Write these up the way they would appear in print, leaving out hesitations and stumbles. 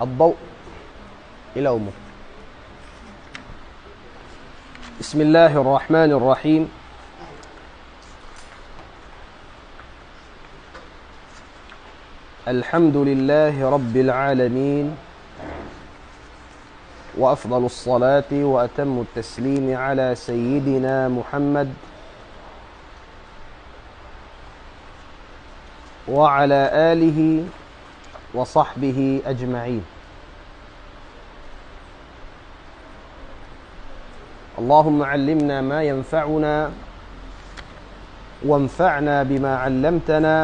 الضوء ilaw mo. بسم الله الرحمن الرحيم. الحمد لله رب العالمين، وأفضل الصلاة وأتم التسليم على سيدنا محمد وعلى آله وصحبه أجمعين. اللهم علمنا ما ينفعنا وانفعنا بما علمتنا.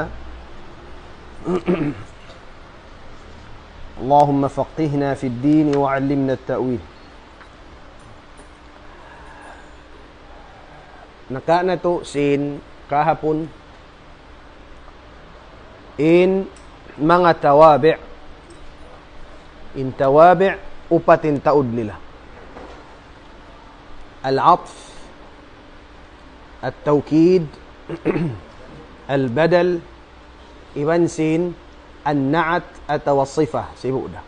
اللهم فقهنا في الدين وعلمنا التأويل. Naka na to sin kahapon in mga tawabi'. In tawabi' upatin taod nila. العطف، التوكيد، البدل، إبنسين، النعت atau sifah sibuda.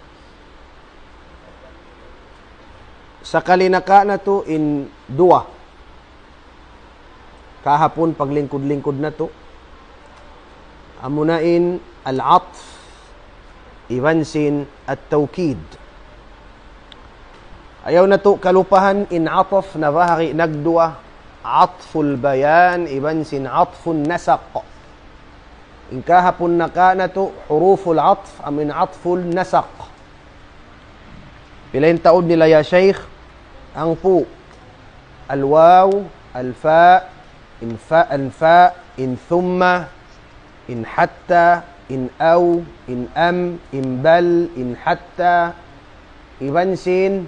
Sakali naka na to in dua. Kahapon paglingkod-lingkod na to. Amunain al-atf, ibansin at-tawkid. Ayaw na to kalupahan in ataf na bahagi nagdua. Atful bayan, ibansin atfun nasaq. In kahapon naka na to huruful atf amin atful nasaq. Pilain taod nila ya Sheikh? Ang po al-waw, al-fa, in fa, al-fa, in thumma, in hatta, in aw, in am, in bal, in hatta, ibansin,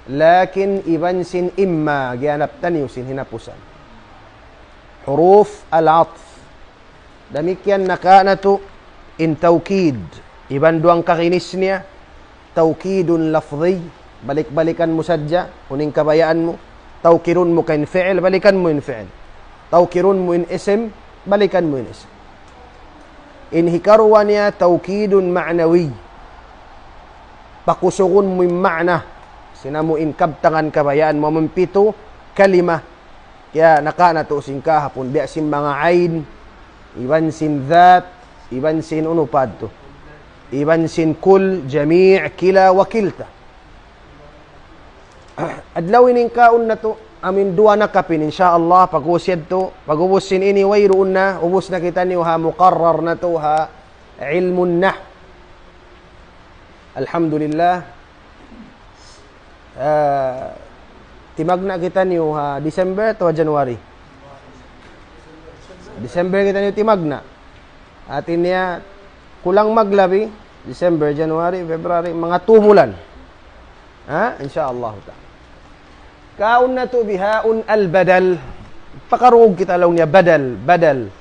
lakin ibansin imma, gianaptan yusin hinapusan. Huruf al-atf. Demikian naka na to in tawkid. Iban duang kakinis niya. Tawkidun lafzi. Balik-balikan mo sadya. Uning kabayaan mo. Tawkirun mo kain fi'il. Balikan mo in fi'il. Tawkirun mo in isim. Balikan mo in isim. In hikarwa niya tawkidun ma'nawi. Pakusugun mo in ma'na. Sina mo in kabtangan kabayaan mo. Mampito kalima. Kaya naka na to sin kahapon. Biasin mga ayn. Ibansin dhat, ibansin unupad to. Ibansin kul, jami', kila, wakilta. Adlawin in kaon na to, amin dua na kapin, insyaallah, pag-usyad to, pag-ubusin ini, wayroon na, ubus na kita niyo ha, muqarrar na to ha, ilmun nah. Alhamdulillah. Timag na kita niyo ha, December to January. December kita niyo timagna. Atin niya kulang maglabi. December, January, February, mga 2 bulan. Ha? Insyaallah ta'ala. Kaun na to bihaun al-badal. Pakarug kita law niya badal, badal.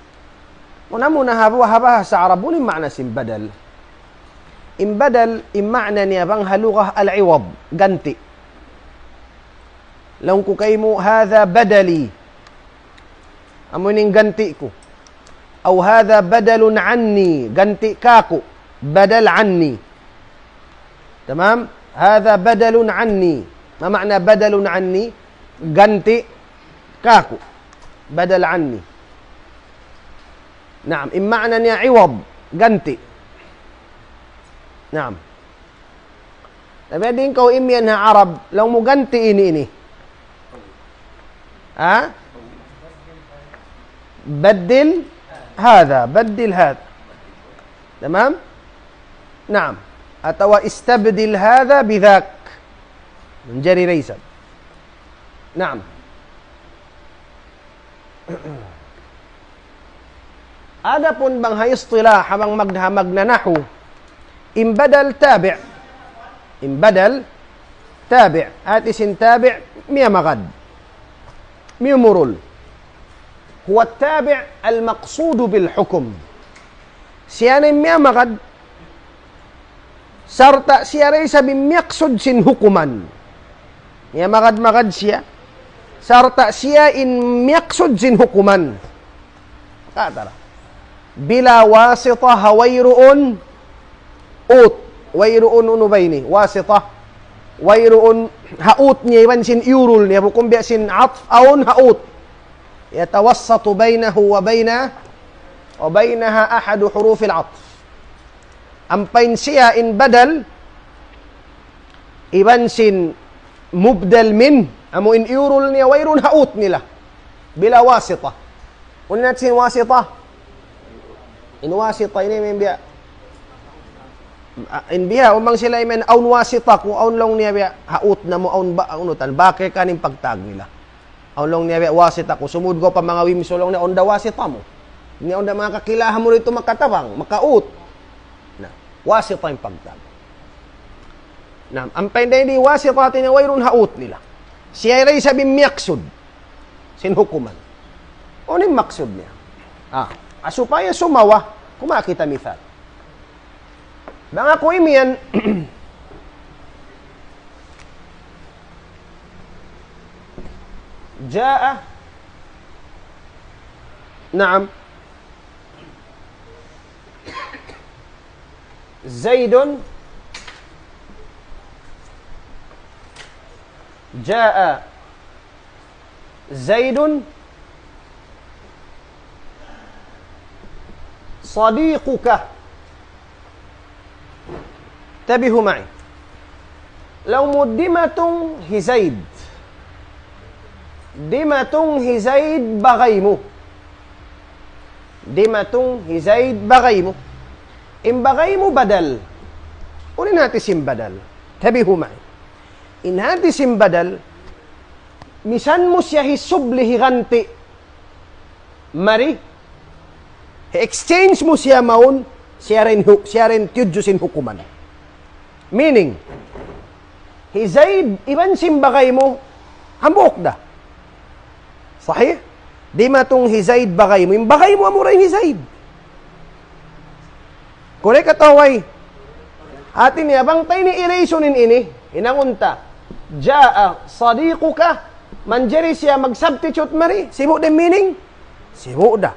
Muna haba sa Arabun yung ma'na sim badal. Im badal, im ma'na niya bang halukah al-iwab, ganti. Law ko kayo mo, hadha badali. Amuning ganti ko. Aw hadha badalun anni, ganti kako. Badal anni. Tamam? Hadha badalun anni. Ma ma'na badalun anni? Ganti kako. Badal anni. Naam, im ma'na niya iwab, ganti. Naam. Tapi din kau imyan ha Arab, law mo ganti ini. Ha? بدل هذا بدل هذا تمام نعم أتوا استبدل هذا بذاك من جري ليس نعم adapun bang hay istilah habang magdahamag na nahu imbadal tabi' imbadal tabi' at isin tabi' miya magad miya murul. هو التابع المقصود بالحكم سيانا ميا مغد سارتا سياريسا بميقصد سن حكما ميا مغد سيا sarta siya in miyaksod sin hukuman. Katara. Bila wasita hawayruun ut. Wayruun unubayni. Wasita. Wayruun haut niya iwan sin yurul niya. Bukumbya sin atf aun haut. Yatawassatu baynahu wa baynaha ahadu hurufil atf. Ampain siya in badal iwan sin mubdal min. Amo in yurul niya wayrun haut nila. Bila wasita. Unin natin sin wasita. In wasita ini may biya. In biya, umang sila imen aun wasita, kung aun long niya biya, haut na mo, aun ba, unutan, bakit kaning pagtag nila? Aun long niya biya, wasita, kung sumud ko pa mga wimso long niya, aun da wasita mo. Niya aun da mga kakilahan mo rito makatabang, makaut. Na, wasita yung pagtag. Na, ang painday di wasita natin na wayrun haut nila. Siya rin sabi miyaksud, sinhukuman. O yung maksud niya? Asupaya sumawa, kumakita mithal. Mga kuimian, jaa, naam, Zaidun, jaa, Zaidun, صديقك. انتبهوا معي. لو مدمة هزيد دمة هزيد بغيمه دمة هزيد بغيمه إن بغيمه بدل قولين هاتي سم بدل. انتبهوا معي. إن هاتي سم بدل misan mo siya hisublihi ganti mari exchange mo siya maun siya rin tiyudjusin hukuman. Meaning, Hizaid, iban simbagay mo, hambok da. Sahih? Di matong Hizaid bagay mo. Yung bagay mo, amuray Hizaid. Korek kataway. Atin niya, bang tayo ni erasonin ini, inangunta, Ja'a sadiquka, manjeri siya mag-substitute mari. Sibo din meaning? Sibo da.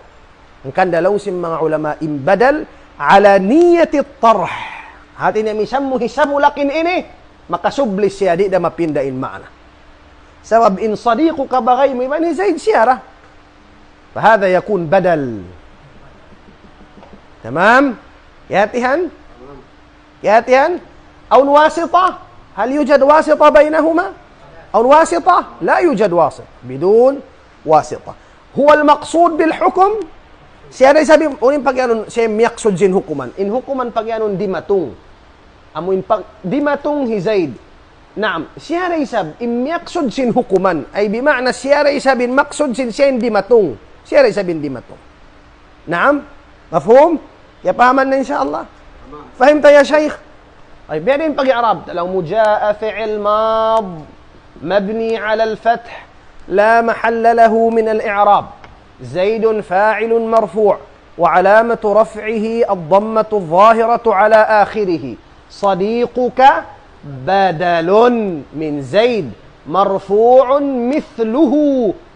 Ang kandalaw sim mga ulama, imbadal ala niyati tarh. Hati niya misam mo hisabu lakin ini, makasublis siya, di da mapindain maana. Sabab in sadiqu ka bagay mo, iban Hizaid siyara. Fahada yakun badal. Tamam? Yatihan? Yatihan? Aun wasita? Hal yujad wasita bainahuma? Aun wasita? La yujad wasita. Bidun wasita. Huwa al-maqsud bil-hukum? Siya rin sabi, unin pagyanon, siya miyaksod sin hukuman. In hukuman pagyanon di matong. Amuin pag, di matong Hizaid. Naam, siya rin sabi, imiyaksod sin hukuman. Ay bima'na siya rin sabi, maksod sin siya di matong. Siya rin sabi, di matong. Naam? Mafhum? Yapahaman na insyaAllah. Fahim tayo, Shaykh? Ay, biyarin pag-i'arab. Talaw muja'a fi'il mad, mabni ala al-fath, la mahalla lahu min al-i'rab. زيد فاعل مرفوع وعلامة رفعه الضمة الظاهرة على آخره صديقك بدل من زيد مرفوع مثله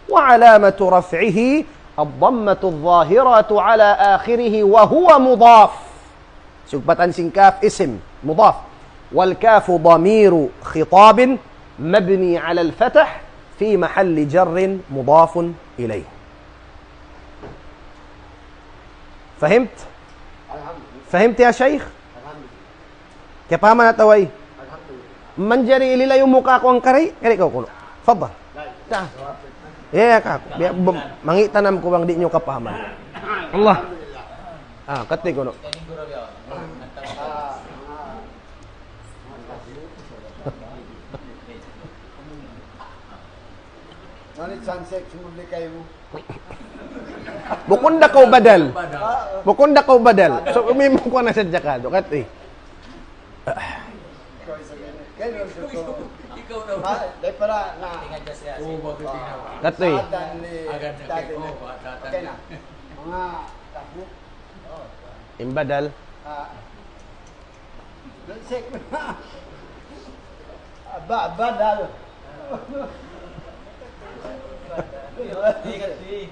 وعلامة رفعه الضمة الظاهرة على آخره وهو مضاف سكبة سنكاف اسم مضاف والكاف ضمير خطاب مبني على الفتح في محل جر مضاف إليه. فهمت؟ فهمت يا شيخ؟ كيف فهمنا توي؟ من جري إلي لا يموك أكو أنكري؟ كري كau kuno. Fadhal. Dah. Ya kak. Biar mangi tanam ko bang di nyo kapahaman. Allah. Kati kuno. Nani sunset sumuli kayo. Bukunda kau badal. Bukunda kau badal. So, umimo ko na sa jakado. Kat Ikaw daw. Dahil para na... Oo, bago tingnan. Katoy. Agad na kayo. Okay na. Mga tapo. Imbadal. Sek na. Badal.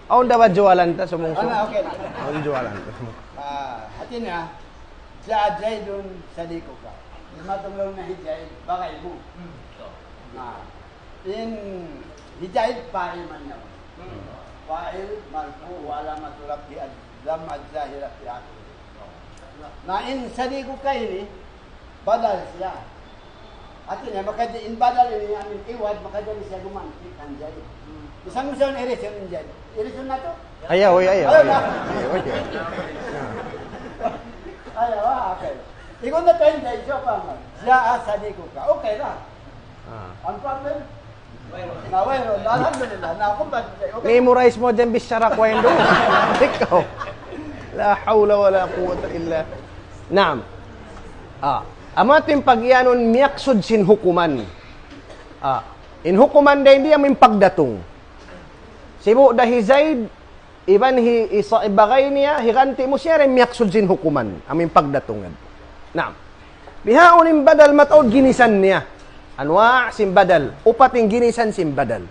Aun dapat jualan ta sumungso. Ano, okay na. Aun jualan ta. Hati niya, Jai dun sa liko ka. Matulong na hijay, bakay mo. In hijay, pail man naman. Pail, marfu, wala matulak di adam at zahirap di ako. Na in sa liko ka ini, badal siya. Hati niya, in badal ini, amin iwad, makadali siya gumantik ang jay. Isang gusto yung iris yung jay. Iris na to? Ayaw, ayaw. Ayaw na. Ayaw, okay. Ikaw na tayo dahil siya pa man. Siya asali ko ka. Okay na. Ang problem? Mayroon. Alhamdulillah. Okay. Memorize mo dyan bisyara kwendo. Ikaw. La hawla wa la quwwata illa. Naam. Amating pagyanon miyaksod sin hukuman. In hukuman da hindi amin pagdatong. Sibu dahi Zaid iban isa ibagay niya higanti mo siya rin miyaksod sin hukuman amin pagdatungan. Naam. Bihaon im badal mataod ginisan niya. Anwa sim badal upating ginisan sim badal.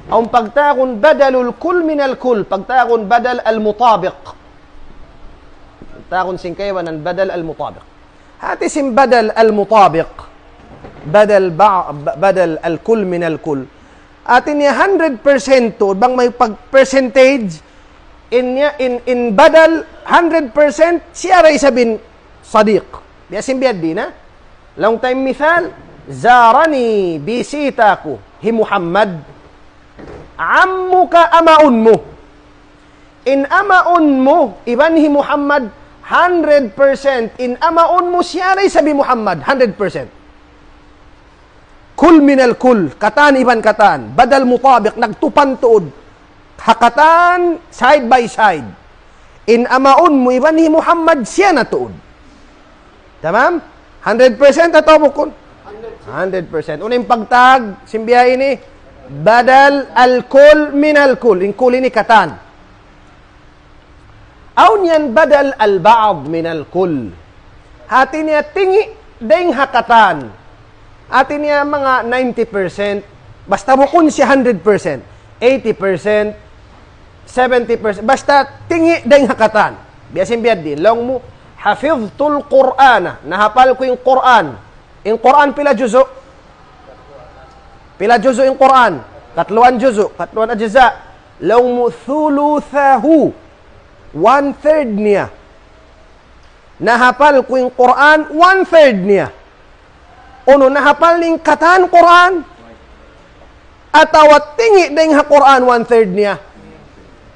Ang pagtakon badalul kul minal kul pagtakon badal al mutabiq. Pagtakon sin kaywan ang badal al mutabiq. Hati sim badal al mutabiq. Badal al kul minal kul. Atin niya 100% to bang may pag-percentage in badal 100% siya ray sabin sadiq. Biasin biyad di na. Long time mithal, zarani bisita ko hi Muhammad. Ammuka amaun mo. In amaun mo, iban hi Muhammad 100%. In amaun mo siya ray sabi Muhammad 100%. Kul minal kul, katan iban katan, badal mutabiq, nagtupan tuod, hakatan side by side. In amaun mo iban ni Muhammad siya na tuod. Tamam? 100% ato bukon? 100%. Uning pagtag, simbiya ini, badal al-kul minal kul, in kul ini katan. Aun yan badal al-ba'ad minal kul. Hati niya tingi, deng hakatan. Atin niya mga 90%, basta bukon siya 100%, 80%, 70%, basta tingi dahing hakatan. Biyasin biyad din, long mo, hafiztul Qur'ana, nahapal ko yung Qur'an. Yung Qur'an pila juzo? Pila juzo yung Qur'an? Katluan juzo, katluan ajza. Long mo thuluthahu, 1/3 niya. Nahapal ko yung Qur'an, 1/3 niya. Uno, nahapal ning katan Quran atawat tingi ding ha Quran 1/3 niya.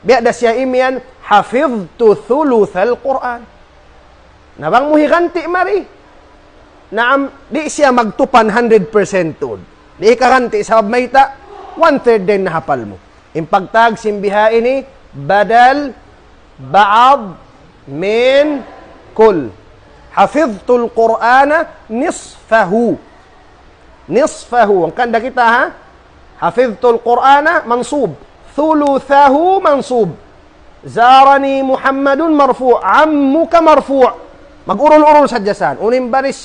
Biya da siya imian hafiztu thuluthal Quran. Nabang muhiganti mari. Naam di siya magtupan 100% tud. Di kaganti sa mayta 1/3 din nahapal mo. Impagtag simbiha ini badal ba'ad min kul. Hafiztul Qur'ana nisfahu. Nisfahu. Ang kanda kita ha? Hafiztul Qur'ana mansub. Thuluthahu mansub. Zarani Muhammadun marfu'. Ammuka marfu'. Mag-urul-urul sa jasan. Unim baris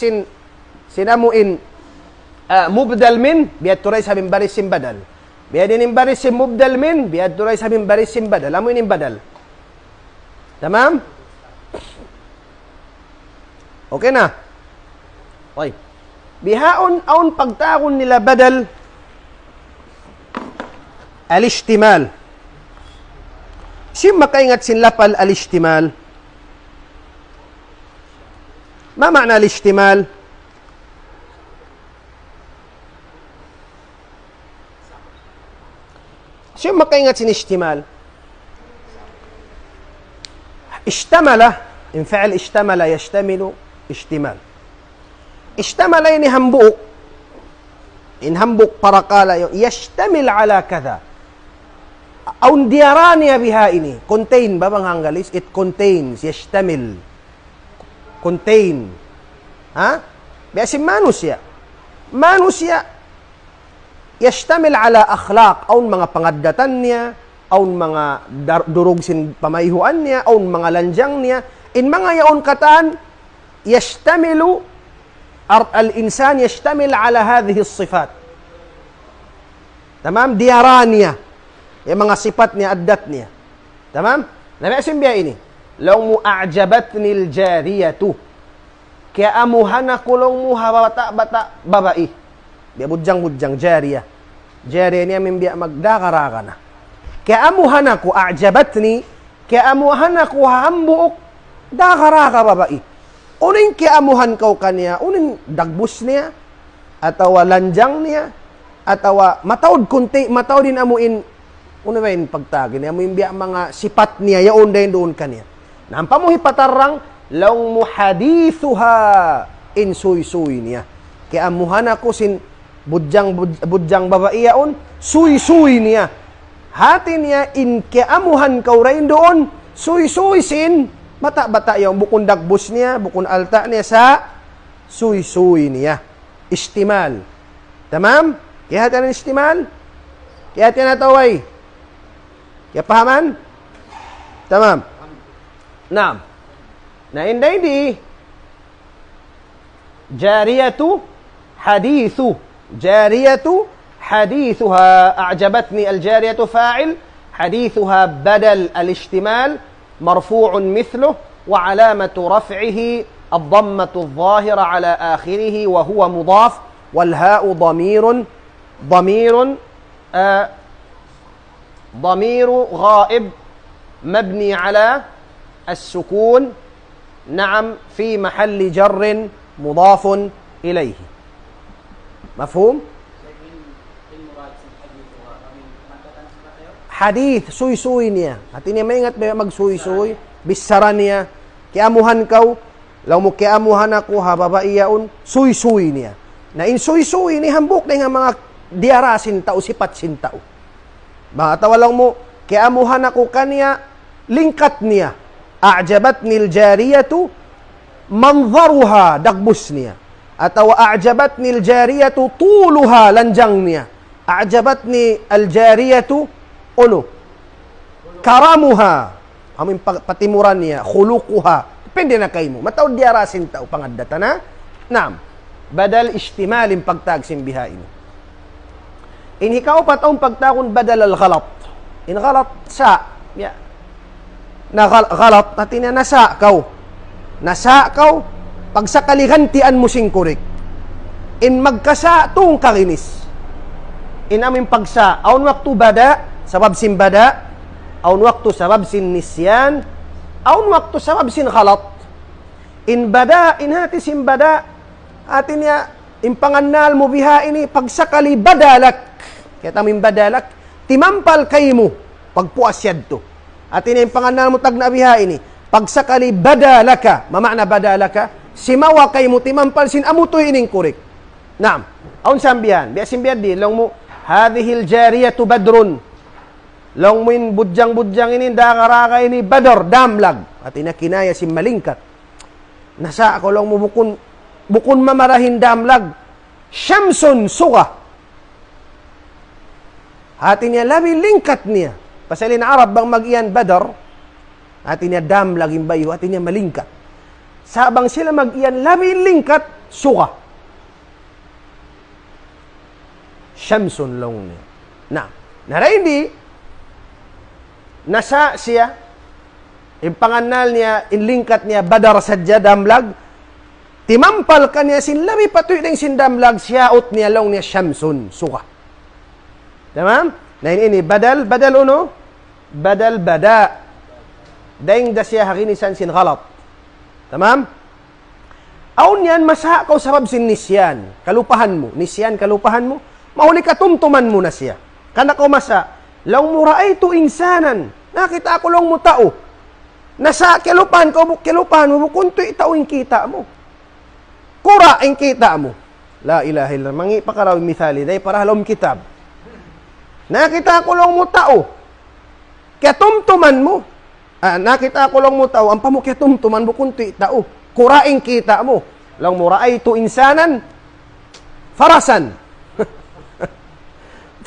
sinamuin mubdal min. Biad turay sabing baris sin badal. Biad inim baris sin mubdal min. Biad turay sabing baris sin badal. Amo inim badal. Tamam? Okay na. Okay. Bihaon aun pagtakon nila badal al-ishtimal. Siyang makaingat sin lapal al-ishtimal. Ma makna al-ishtimal? Siyang makaingat sin ishtimal? Ishtamala, in fa'al ishtamala yashtamilu ishtimal. Ishtamala ini hambuk. In hambuk parakala yung yashtamil ala kada. Aun diarania biha ini. Contain ba bang Hanggalis? It contains. Yashtamil. Contain. Ha? Biasin manusya. Manusya. Yashtamil ala akhlaq. Aun mga pangadatan niya. Aun mga durog sin pamayhuan niya. Aun mga lanjang niya. In mga yaon kataan, يشتمل الإنسان يشتمل على هذه الصفات. تمام؟ ديارانيا Yung mga sipat niya, adat niya. Tamam? Nabi simbiya ini. Law mu a'jabatni al-jariyatu. Kaya amuhan ako long mu bata babae. Biya budyang jariya. Jariya niya mimbiya magdakaraka na. Kaya amuhan ako a'jabatni. Kaya amuhan ako hambuok dakaraka babae. Unin kaya amuhan kau kanya, unin dagbus niya, atawa lanjang niya, atawa matawad kunti, matawad din amuin, unin ba yung pagtagin niya, amuin biya mga sipat niya, yaon din doon kanya. Nampa mo hipatarang, laong muhadithuha in suy-suy niya. Kaya amuhan ako sin budyang babae yaon, suy-suy niya. Hati niya, in kaya amuhan kau rin doon, suy-suy sin, bata-bata yung bukun dagbus niya, bukun alta niya sa suy-suy niya. Istimal. Tamam? Kaya hati na istimal? Kaya hati na taway? Kaya pahaman? Tamam. Naam. Na hindi jariyatu hadithu. Jariyatu hadithuha. A'jabatni al-jariyatu fa'il. Hadithuha badal al-ishtimal. مرفوع مثله وعلامة رفعه الضمة الظاهرة على آخره وهو مضاف والهاء ضمير غائب مبني على السكون نعم في محل جر مضاف إليه مفهوم؟ Hadith, suy-suy niya. At ini maingat ba mag-suy-suy? Bisaran niya. Kiamuhan kau. Law mo kiamuhan ako, hababaiyaon. Suy-suy niya. Na in suy-suy ni hambuk na nga mga diarasin tao, sipat sin tao. Makatawa lang mo, kiamuhan ako kanya, lingkat niya. A'jabatni al-jariyatu, manzaruha, dagbus niya. Atawa a'jabatni al-jariyatu, tuluha, lanjang niya. A'jabatni al-jariyatu, karamuha, aming patimuran niya, khuluquha, depende na kayo mo. Matawad diarasin tao, pangadata na. Naam, badal ishtimalin pagtagsim bihain. In hikaw pataong pagtakon badal al-ghalat. In ghalat, sa. Ya. Na ghalat, natin na nasa kaw. Nasa kaw, pagsakaligantian mo singkurik. In magkasa, tung kakinis. In aming pagsa, aun waktu bada, sabab sin bada, aun waktu sabab sin nisyan, aun waktu sabab sin khalat. In bada, in hati sin bada, atin niya, in pangannal mo biha ini, pagsakali badalak, kaya taming badalak, timampal kayo mo, pagpuasyad to. Atin niya, in pangannal mo tag na biha ini, pagsakali badalaka, mamakna badalaka, simawa kayo mo, timampal sin amutoy ining kurik. Naam, aun sambihan, biya simbihan di, lang mo, hadihil jariyatu badrun, long min budyang-budyang ini, dakaraka ini, bador, damlag. At inakinaya si malingkat. Nasa ako lang mo bukun mamarahin damlag. Shamsun suga. Hati niya labi lingkat niya. Pasalin na Arab bang mag-iyan bador. Hati niya damlag yung bayo. Hati niya malingkat. Sabang sila mag-iyan labi lingkat, suga. Shamsun long niya. Nara hindi, nasa siya, yung pangannal niya, inlingkat niya, badar sadya, damlag, timampal ka niya, sinlabi patuloy ng sindamlag, siyaot niya, long niya, shamsun, suka. Tamam? Na ini, badal uno, badal bada, daing da siya hakinisan sin ghalat. Tamam? Aun yan, masa ka sabab sin nisyan, kalupahan mo, nisyan, kalupahan mo, mahuli ka tumtuman mo na siya. Kana ko masa, law mura'aytu insanan, nakita ako lang mo tao. Nasa kilupan ko, bukunto itao yung kita mo. Kura yung kita mo. La ilaha illallah. Mangi pakaraw mithali, day para halom kitab. Nakita ko lang mo tao. Kaya tumtuman mo. Nakita ko lang mo tao, ang pamo kaya tumtuman, bukunto itao. Kura yung kita mo. Law mura'aytu insanan, farasan.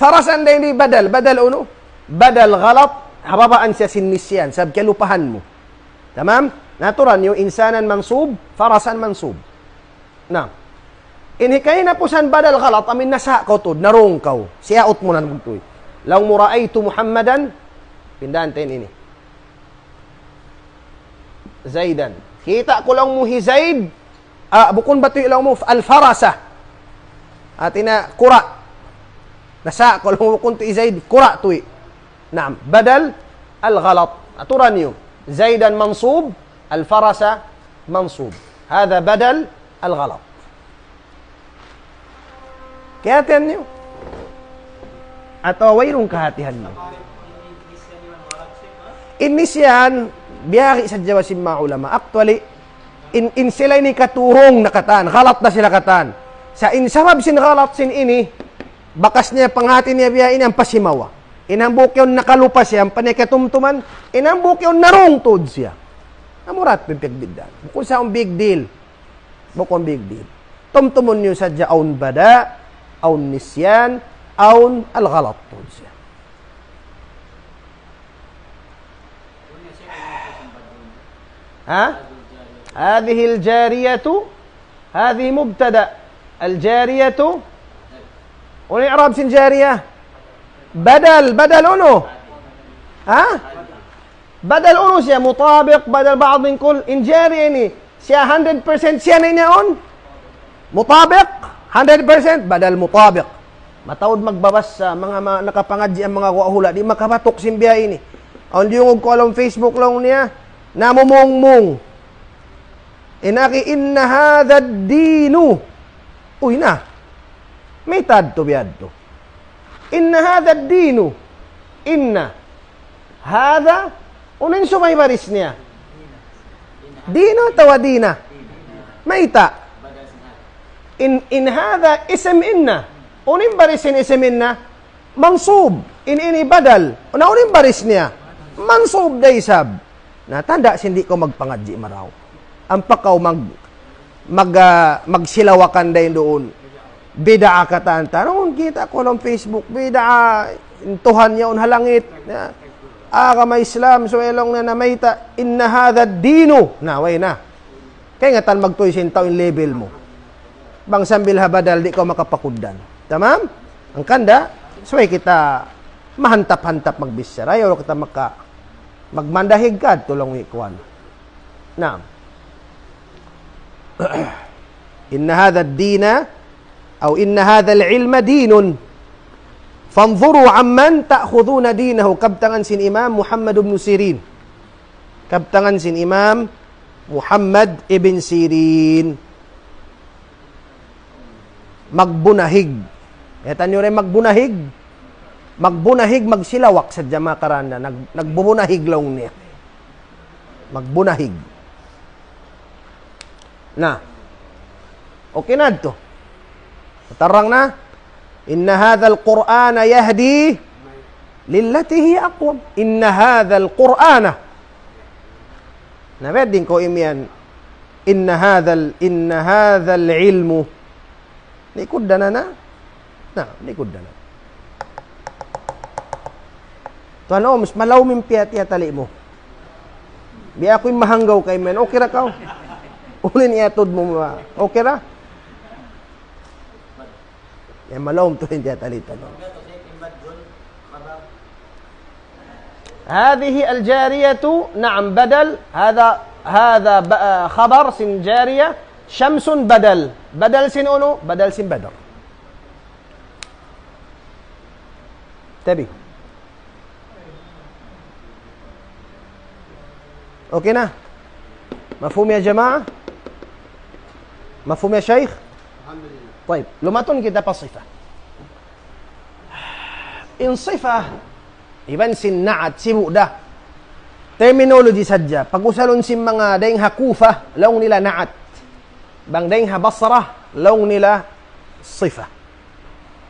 Farasan day ni badal. Badal uno. Badal ghalat, hababaan siya sinisyan, sab kalupahan mo. Tamam? Naturan, yung insanan mansub, farasan mansub. Na. Inhikay na po san badal ghalat, amin nasa kaw to, narong kaw. Siyaot mo na nagtuloy. Law mo ra'aytu Muhammadan, pindahan tayo ini. Zaidan. Kita ko lang mo hi Zaid, bukon ba ito ilang mo, al-farasa. At ina, kura. Nasa ko lang mo bukon ito Zaid, kura ito. Naam, badal, al-ghalat. Aturan niyo. Zaidan mansub, al-farasa mansub. Hada badal, al-ghalat. Kaya tiyan niyo. At wayrong kahatihan niyo. Inisyan, biyaki sa Jawa si mga ulama. Actually, in sila ni katurong nakatan. Galat na sila katan. Sa insarab sin galat sin ini, bakas niya panghati niya biya ini ang pasimawa. Inambuk yun nakalupa siya, ang panikatumtuman, inambuk yun narungtod siya. Amurat pipigbiddan. Bukod sa ang big deal. Bukod big deal. Tumtumon niyo sa jaon bada, aun nisyan, aun al-galat tod siya. هذه الجارية هذه مبتدأ الجارية والإعراب سن جارية بدل أنو بدل أنو سيا مطابق بدل بعض من كل إن جارية ني سيا 100% سيا نينيون مطابق 100% بدل مطابق matawad magbabas sa mga nakapangadji ang mga hula di makapatok simbiya ini ang liungog ko alam Facebook lang niya namumong-mong inaki inna hadha ad-dinu uy na may tad to biyad to inna hadha ad-dinu inna hadha unin sumay baris niya dino tawadina may ta in hadha ism inna unin barisin ism inna mansub ini badal unin baris niya mansub daysab na tanda hindi ko magpangadji maraw. Ang pakaw magsilawakan dayon doon. Bid'a ka tanta. Noon kita ko lang Facebook, bid'a intuhan niya halangit. Ka Islam so elong na namayta inna hadha ad-dinu. Na way na. Kaya nga tan magtoy sintaw in level mo. Bang sambil habadal di ko makapakuddan. Tamam? Ang kanda, so kita mahantap-hantap magbisya. Ayaw kita magmandahig ka tulong ikuan. Naam. Inna hadha ad-dina aw inna hadha al-ilma dinun. Fanzuru amman ta'khuduna dinahu. Kabtangan sin Imam Muhammad ibn Sirin. Kabtangan sin Imam Muhammad ibn Sirin. Magbunahig. Eta nyo rin magbunahig. Magbunahig, magsilawak sa jama karanda. Nagbubunahig lang niya. Magbunahig. Na. Okay na ito. Tarang na. Inna hadha al-Qur'ana yahdi lillati hiya aqwam. Inna hadha al-Qur'ana. Navedin ko imian. Inna hadha al-ilmu. Likod na na. Na, likod na na. Ano, mas malaw mimpiat tali mo. Biya ako'y mahanggaw kay men. Okay ra ka. Ulin iatod mo ma. Okay ra? Ya malaw to hindi tali tanong. هذه الجارية نعم بدل هذا خبر سن جارية شمس بدل سن أنو بدل سن بدر تبي اوكي نا مفهوم يا جماعة مفهوم يا شيخ الحمد لله طيب لماتون كده بصفة إن صفة iban sin naat sibu da terminology sadya pag-usalon sin mga daing hakufa laong nila naat bang daing habasra laong nila sifa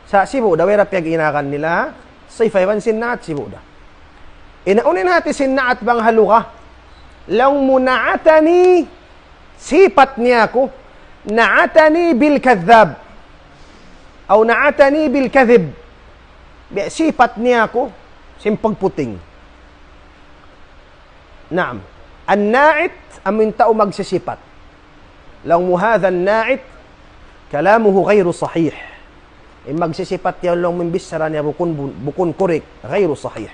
sa sibu da wera piyag inakan nila sifa iban sin naat sibu da inaunin natin sin naat bang haluka laong munaatani sipat niya ko naatani bil kadhab o naatani bil kadhib sipat niya ko simpagputing. Naam. An-na'it amin tao magsisipat. Lang mo hadha an-na'it kalamuhu ghayru sahih. magsisipat yan lang mimbisara niya bukun kurik, غير صحيح.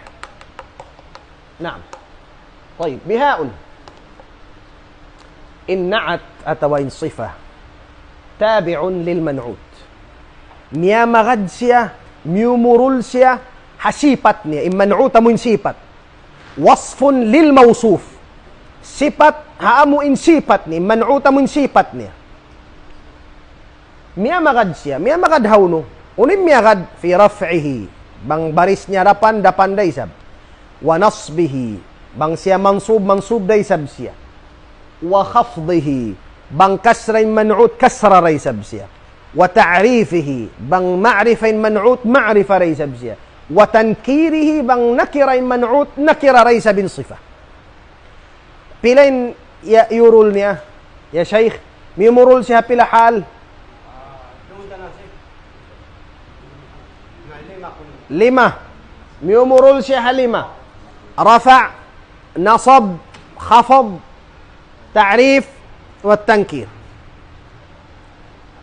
نعم. طيب بهاء إن نعت أتوين صفة تابع للمنعوت ميا مغدسيا ميومورولسيا حسيبتني إن منعوت من سيبت وصف للموصوف سيبت هامو إن سيبتني منعوت من سيبتني ميا مغدسيا ميا مغد هونو ونم ميا غد في رفعه بang barisnya dapan daysab wa nasbihi bang siya mansub daysab siya wa khafdihi bang kasrain man'ut kasra raysab siya wa ta'rifihi bang ma'rifain man'ut ma'rifa raysab siya wa tankirihi bang nakirain man'ut nakira raysab bin sifah. Pilain ya yurul niya ya syekh mimurul siya pila hal lima miyumurul siya halima rafa' nasab khafad ta'rif wa tankir.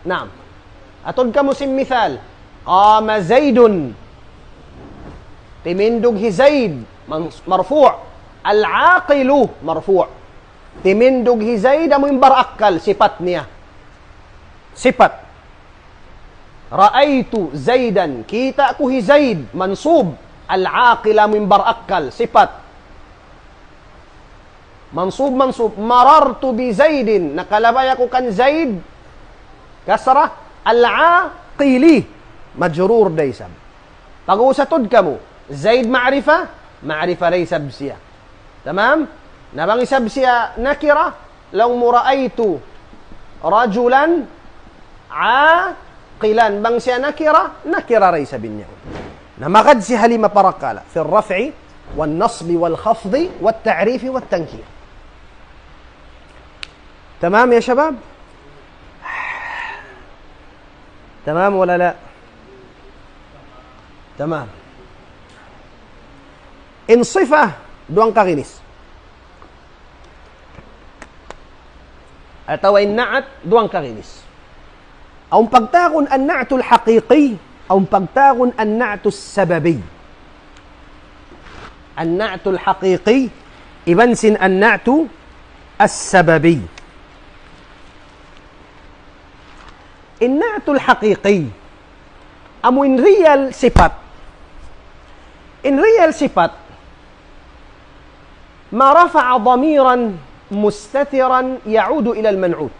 Naam. Atod ka mo sim mithal qama zaidun timindog hi zaid marfu' al-aqilu marfu' timindog hi zaid amo imbarakal sifat niya sifat ra'aitu zaidan kita ko hi zaid mansub al-aqila min barakal sifat mansub marartu bi zaidin nakalabay ako kan zaid kasra al-aqili majrur daysab pag-usatod kamo zaid ma'rifa raysab siya tamam nabang isab siya nakira law mura'aitu rajulan qilan bang siya nakira raysa binyaw namagad si halima parakala fi الرفع والنصب والخفض والتعريف والتنكير. تمام يا شباب؟ تمام ولا لا؟ تمام. إن صفة دوان kaginis atau in na'at duang kaginis أو pagtagon النعت الحقيقي أو pagtagon النعت السببي. النعت الحقيقي إبنسن النعت السببي. النعت الحقيقي أمو إن ريال صفات إن ريال صفات ما رفع ضميرا مستترا يعود إلى المنعوت.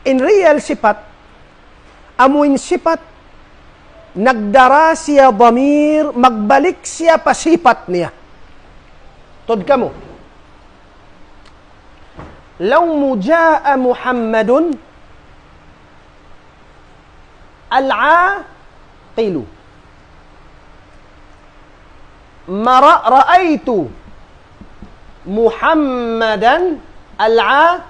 In real sifat, amuin sifat, nagdara siya damir, magbalik siya pasipat niya. Tod kamo. Law mujaa Muhammadun al-aqilu. Ra'aitu Muhammadan al-aqilah.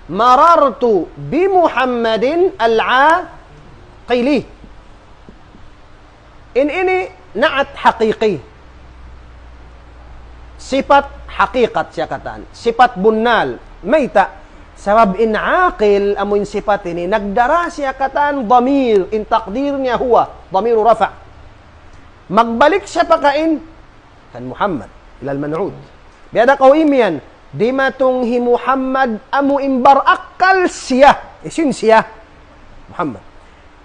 Marartu bi Muhammadin al-aqili. Ini na'at haqiqi. Sifat haqiqat siya kataan. Sifat bunnal. Mayta. Sabab in aqil amuin sifat ini. Nagdara siya kataan damir. In taqdir niya huwa. Damiru rafa'. Magbalik siya pakain. Kan Muhammad. Ilal man'ud. Biada kawim yan. Di matunghi Muhammad amu imbar akal siya. Isin siya. Muhammad.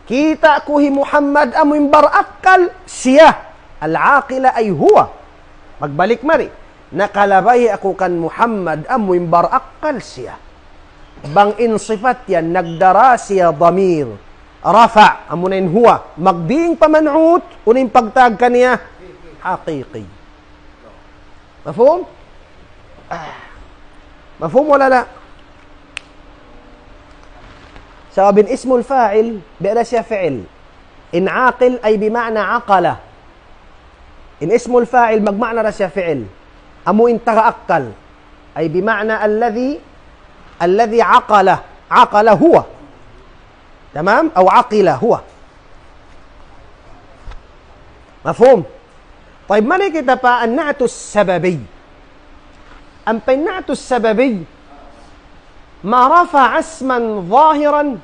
Kita kuhi Muhammad amu imbar akal siya. Al-aqila ay huwa. Magbalik mari. Nakalabay ako kan Muhammad amu imbar akal siya. Bang in sifat yan, nagdara siya damir. Rafa, amunain huwa. Magdiing paman'ut, unin pagtag kaniya. Haqiqi. Mafhum? مفهوم ولا لا؟ سواء اسم الفاعل بأداة فعل إن عاقل أي بمعنى عقلة إن اسم الفاعل مجمعنى رسي فعل أمو إن تغأقل أي بمعنى الذي عقل هو تمام أو عقل هو مفهوم؟ طيب ما kita pa النعت السببي أما النعت السببي ما رفع اسما ظاهرا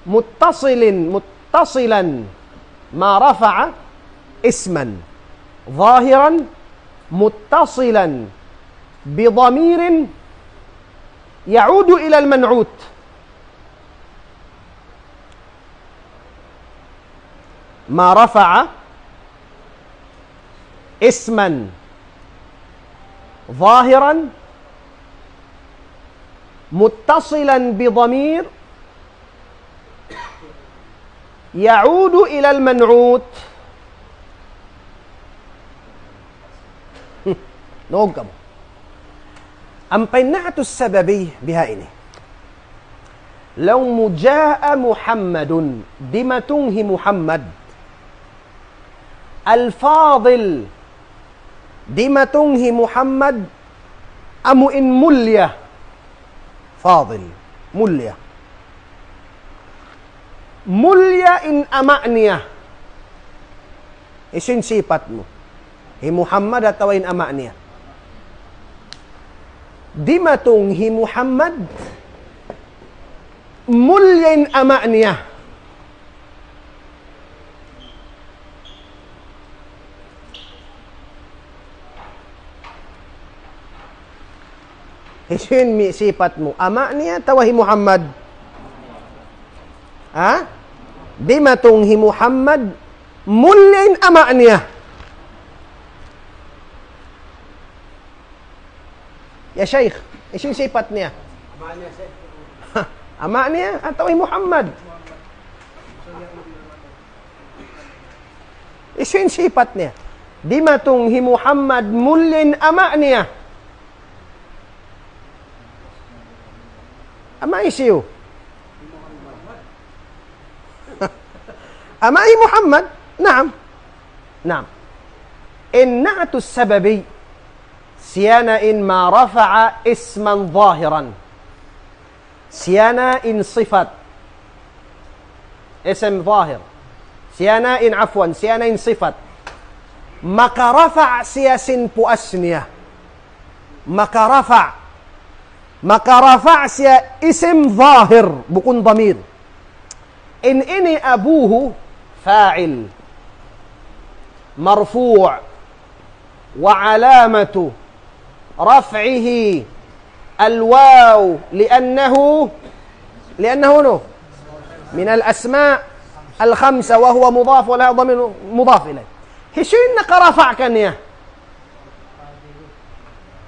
متصلا ما رفع اسما ظاهرا متصلا بضمير يعود إلى المنعوت. ما رفع اسما ظاهرا متصلا بضمير يعود إلى المنعوت. Noog ka mo. Ang paina'atu sababi biha ini. Law mujaa Muhammadun dimatunghi Muhammad al-fadil dimatunghi Muhammad amuin mulya fadil mulya mulya in ama'niya isin sipat mo hi Muhammad atawain ama'niya dimatunghi Muhammad mulya in ama'niya isin mi sipat mo ama'niya tawahi Muhammad ha dimatunghi Muhammad mulya in ama'niya. Ya Syekh, isin sifat niya. Ama niya atau Muhammad. Isin sifat niya. Dimatunghi Muhammad mulin ama niya. Ama isiyo. Ama Muhammad. Naam. Naam. Inna'atu sababi سيانا إن ما رفع اسما ظاهرا سيانا إن صفة اسم ظاهر سيانا إن عفوا سيانا إن صفة مك رفع سياس بأسنية مك رفع سيا اسم ظاهر بكون ضمير إن إني أبوه فاعل مرفوع وعلامة رفعه الواو لأنه من الأسماء الخمسة وهو مضاف ولا ضمير مضاف إليه. إيش إنك رفع كنية؟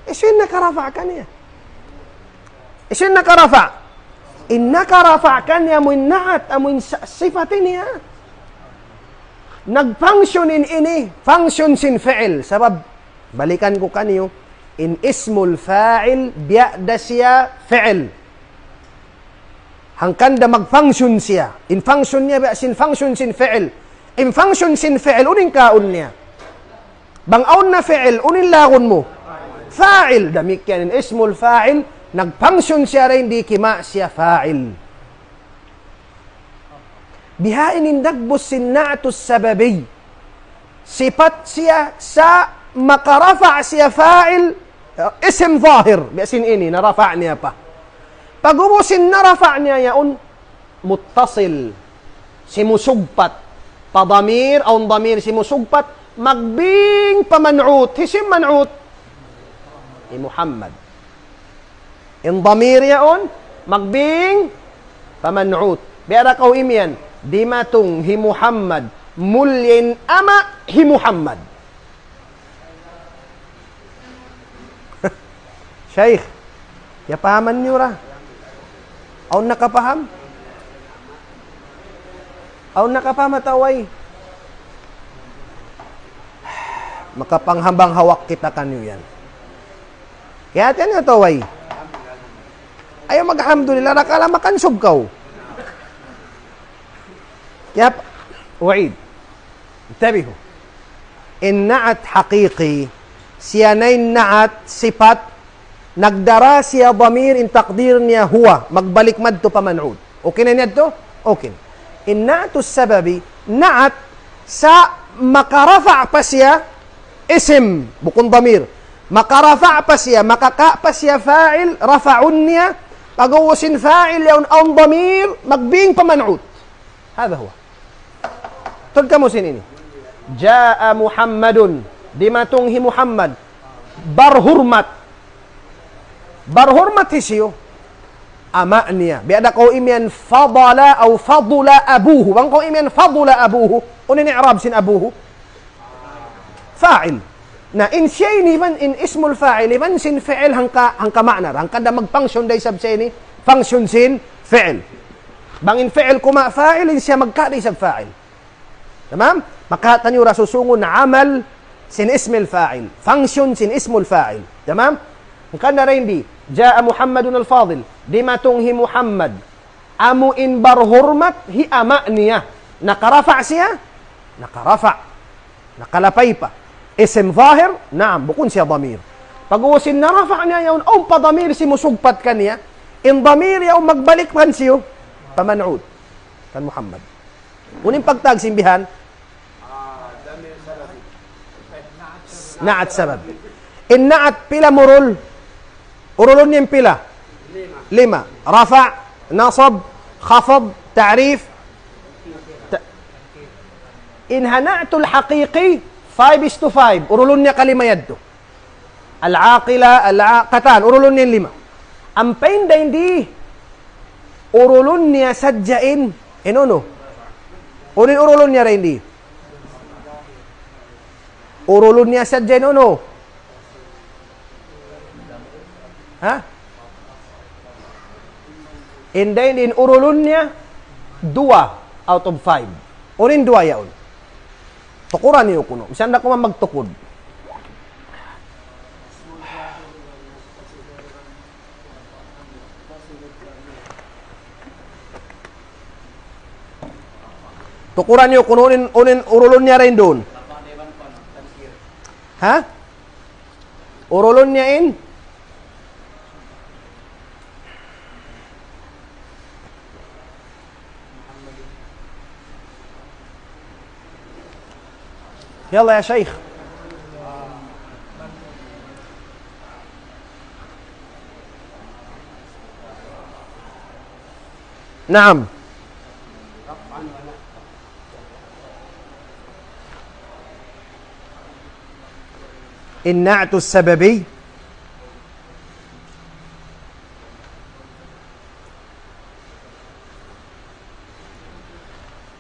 إيش إنك رفع كنية؟ إيش إنك رفع؟ إنك رفع كنية من نعت أم من صفتني nag-function ini function sin fi'il sabab balikan ko kaniyo in ismul fa'il bi'da siya fi'il hangkan da mag-function siya in function niya ba sin function sin fi'il in function sin fi'il unin kaon niya bang aun na fi'il unin lagon mo fa'il damik yan in ismul fa'il nag-function siya rin di kima siya fa'il bihain indagbus sinna'atus sababi sifat siya sa makarafa siya fa'il isim zahir biasin ini narafa niya pa pag umusin narafa niya yaon muttasil simusugpat padamir o damir simusugpat magbing paman'ut hisim man'ut Muhammad in damir yaon magbing paman'ut biara kau imian dimatung hi Muhammad mulyin ama hi Muhammad. Syekh, ya pahaman niyo ra? Aw nakapaham? Aw nakapamataway? Makapanghambang hawak kita kanyo yan. Kaya yan nga taway. Ayaw maghamdulillah, nakala makansog kaw. يب وعيد انتبهوا النعت حقيقي سيانين نعت صفات نقدرا سيا ضمير ان تقديرني هو مقبلك مدو فمنعود اوكي نيدو اوكي النعت السببي نعت سا مقرفع بسيا اسم بكون ضمير مقرفع بسيا مقاقا بسيا فاعل رفعني اقوس فاعل يون ان ضمير مقبين فمنعود Hada huwa. Tod ka mo sinini. Jaa Muhammadun. Di matunghi Muhammad. Barhurmat. Barhurmat hisiyo. Ama niya. Biada ko imian fadala au fadula abuhu. Bang ko imian fadula abuhu. Unin i'rab sin abuhu. Fa'il. Na in siya'y man in ismul fa'il, man sin fi'il hangka ma'nar. Hangka da mag-function day sab siya'y function sin fi'il. Bang in fi'il kuma fa'il, in siya magka-day sab fa'il. Tamam? Makatan yung rasusungon na amal sin ismil fa'il. Function sin ismul fa'il. Tamam? Hangka na rin di. Ja'a Muhammadun al-Fadil. Di matunghi Muhammad. Amu in barhurmat, hi ama niya. Nakarafa siya? Nakarafa. Nakalapay pa. Ism zahir, naam, bukun siya damir. Pag-uwasin na rafa niya yun, o pa damir si musugpat ka niya, in damir yaw magbalik man siyo, paman'ud, kan Muhammad. Uning pagtag simbihan, na'at sabab. In na'at pila murul, urulun niyang pila? Lima. Rafa, nasab, khafad, ta'rif. In hana'atul haqiqi, 5:5. Urulun niya kalimayad to. Al-aqila, al-aqatan. Urulun niya 5. Ang pain da hindi. Urulun niya sadyain. Inono. Unin urulun niya rin hindi. Urulun niya sadyain. Ono. Ha? In urulun niya 2 out of 5. Unin 2 yaon. Tukuran niyo kuno. Bisan na ko man magtukod. Tukuran niyo kuno unin urulon niya rin doon. Ha? Urulon niya in? يلا يا شيخ نعم النعت السببي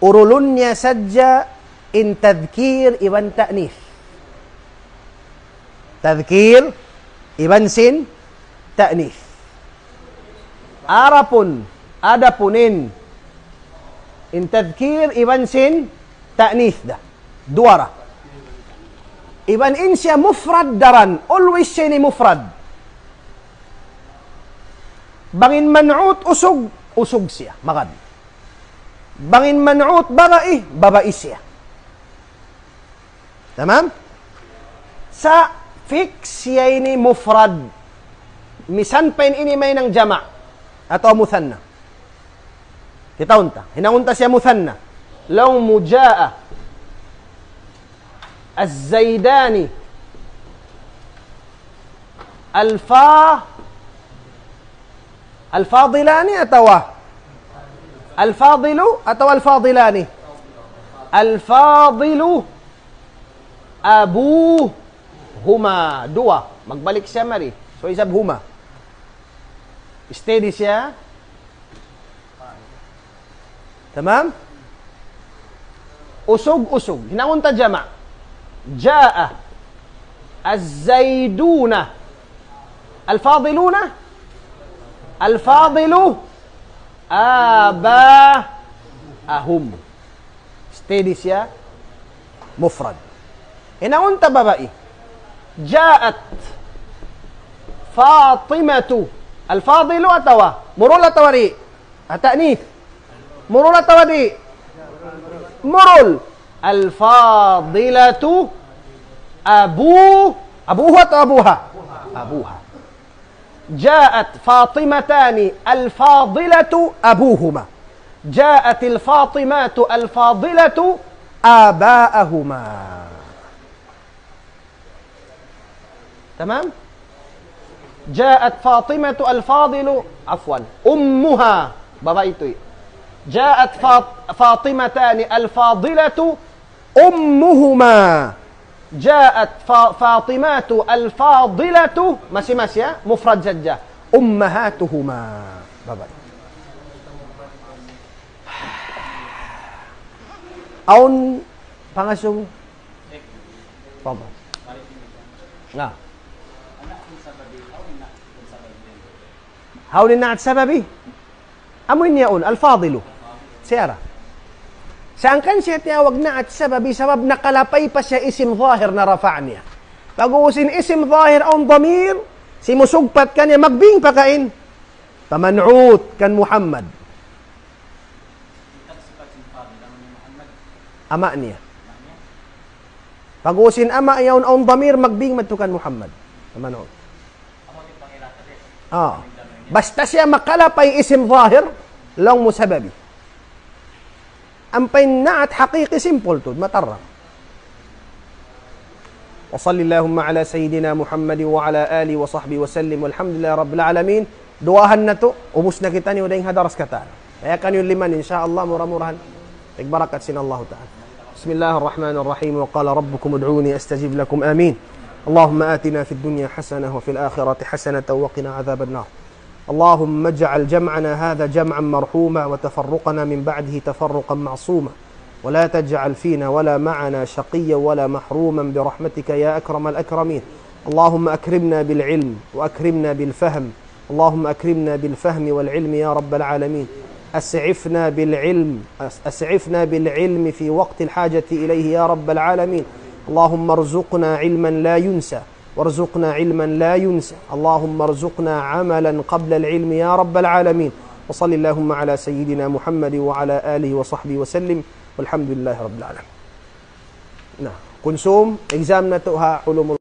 urulunnya saja in tadhkir iban ta'nif. Tadhkir iban sin ta'nif. Arapun adapunin in tadhkir iban sin ta'nif dah. Duara. Iban in siya mufrad daran. Always siya ni mufrad. Bangin man'ut usog, usog siya. Magad. Bangin man'ut baba'i, baba'i siya. Tamam? Sa fix siya ini mufrad. Misan pa ini may ng jama' atau muthanna. Kitaunta. Hinaunta siya muthanna. Law mujaa الزيداني الفاضلاني أتوا الفاضل أتوا الفاضلاني الفاضل أبوهما دوا magbalik siya mari so isab huma steady siya tamam usog hinaunta jama' جاء الزيدون الفاضلون الفاضل آباءهم steady siya مفرد هنا أنت ببائي جاءت فاطمة الفاضل أتوا مرول أتوري التأنيث مرول أتوري مرول الفاضلة أبوها أو أبوها أبوها جاءت فاطمتان الفاضلة أبوهما جاءت الفاطمات الفاضلة آباءهما تمام جاءت فاطمة الفاضل عفوا أمها بابا itu جاءت فاطمتان الفاضلة أمهما. جاءت فاطمات الفاضلة masih ya mufrad saja ummahatuhuma. Bapak. Aun pangasong Papa. Nah. Hawlin na'at sababi. Amoy niyaon al-fadilu. Siyara. Saan kan siya tiyawag na at sababi sabab nakalapay pa siya isim zahir na rafa' niya. Pag-uusin isim zahir ang damir, si musugpat ka niya, magbing pakain. Paman'ut kan Muhammad. Ama niya. Pag-uusin ama yawn ang damir, magbing matukan Muhammad. Paman'ut. Basta siya makalapay isim zahir, lang mo sababi. أم نعت حقيقي سيمبل تود ما ترى. وصل اللهم على سيدنا محمد وعلى آله وصحبه وسلم والحمد لله رب العالمين. دواهن نتو وبسنا كتاني ودين هذا رس كتان. يا كان يلمن إن شاء الله مرمورهن. بركة سين الله تعالى. بسم الله الرحمن الرحيم. وقال ربكم ادعوني أستجيب لكم آمين. اللهم آتنا في الدنيا حسنة وفي الآخرة حسنة وقنا عذاب النار. اللهم اجعل جمعنا هذا جمعا مرحوما وتفرقنا من بعده تفرقا معصوما ولا تجعل فينا ولا معنا شقيا ولا محروما برحمتك يا أكرم الأكرمين. اللهم أكرمنا بالعلم وأكرمنا بالفهم. اللهم أكرمنا بالفهم والعلم يا رب العالمين. أسعفنا بالعلم في وقت الحاجة إليه يا رب العالمين. اللهم ارزقنا علما لا ينسى وارزقنا علما لا ينسى. اللهم ارزقنا عملا قبل العلم يا رب العالمين. وصل اللهم على سيدنا محمد وعلى آله وصحبه وسلم والحمد لله رب العالمين. Nah, konsum exam na to ha ulumul